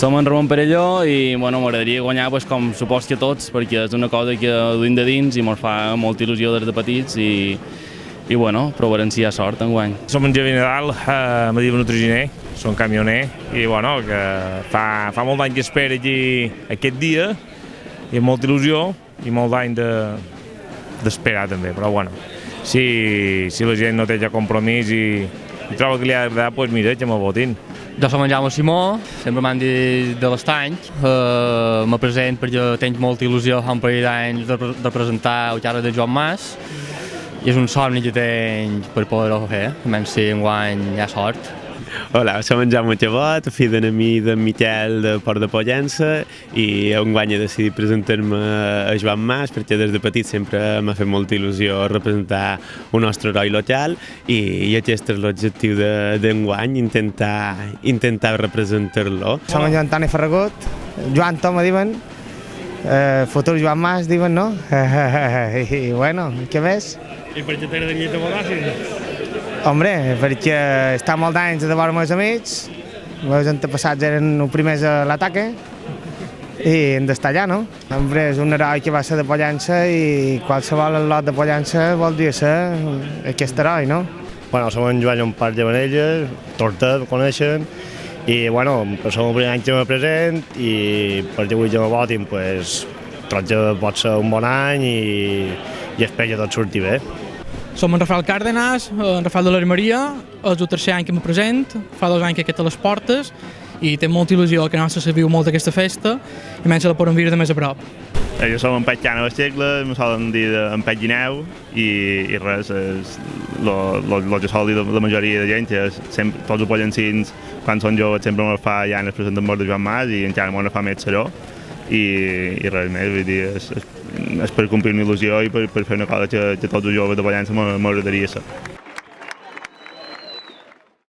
Som en Ramon Perelló i bueno, m'agradaria guanyar pues, com supos que tots, perquè és una cosa que duim de dins i ens fa molta il·lusió des de petits i bueno, provarem si hi ha sort enguany. Som en Javi Nadal, me diu nutriginer, som camioner i bueno, que fa molt d'any que espero aquí aquest dia i amb molta il·lusió i molt d'any d'esperar també, però bueno, si la gent no té ja compromís i troba que li ha d'agradar, doncs mira, que me votin. Jo som en Jaume Simó, sempre m'han dit de l'Estany, me present perquè tinc molta il·lusió fa un parell d'anys de presentar el carrer de Joan Mas i és un somni que tinc per poder-ho fer, almenys si enguany hi ha sort. Hola, som en Jaume Xabot, fill d'enemic d'en Miquel de Port de Pollença i enguany he decidit presentar-me a Joan Mas perquè des de petit sempre m'ha fet molta il·lusió representar un nostre heroi local i aquest és l'objectiu d'enguany, intentar representar-lo. Som en Joan Antoni Ferragut, Joan Tom me diuen, futur Joan Mas diuen, no? I bueno, què més? I per què t'agradaria que votassin? Hombre, perquè està molt d'anys de veure meus amics, els meus antepassats eren els primers a l'ataque i hem d'estar allà, no? Hombre, és un heroi que va ser de Pollença i qualsevol lot de Pollença voldria ser aquest heroi, no? Bueno, som en Joan Llompart Llavanelles, Torta, me coneixen, i bueno, som el primer any que me present i perquè vull que me votin, pues, trobo que pot ser un bon any i espero que tot surti bé. Som en Rafael Cárdenas, en Rafael de l'Armeria, és el tercer any que me present, fa 2 anys que aquest a les portes i té molta il·lusió que nostra se viu molt aquesta festa i menys la podem viure de més a prop. Jo som en Pet Cana de Segle, me solen dir en Pet Guineu i res, és el que sol dir la majoria de gent, sempre, tots els pollencins quan són joves sempre me fa ja en el present de Joan Mas i encara me fa més seró i res més, vull dir, és per complir una il·lusió i per fer una cosa que tots els joves de Pollença m'agradaria ser.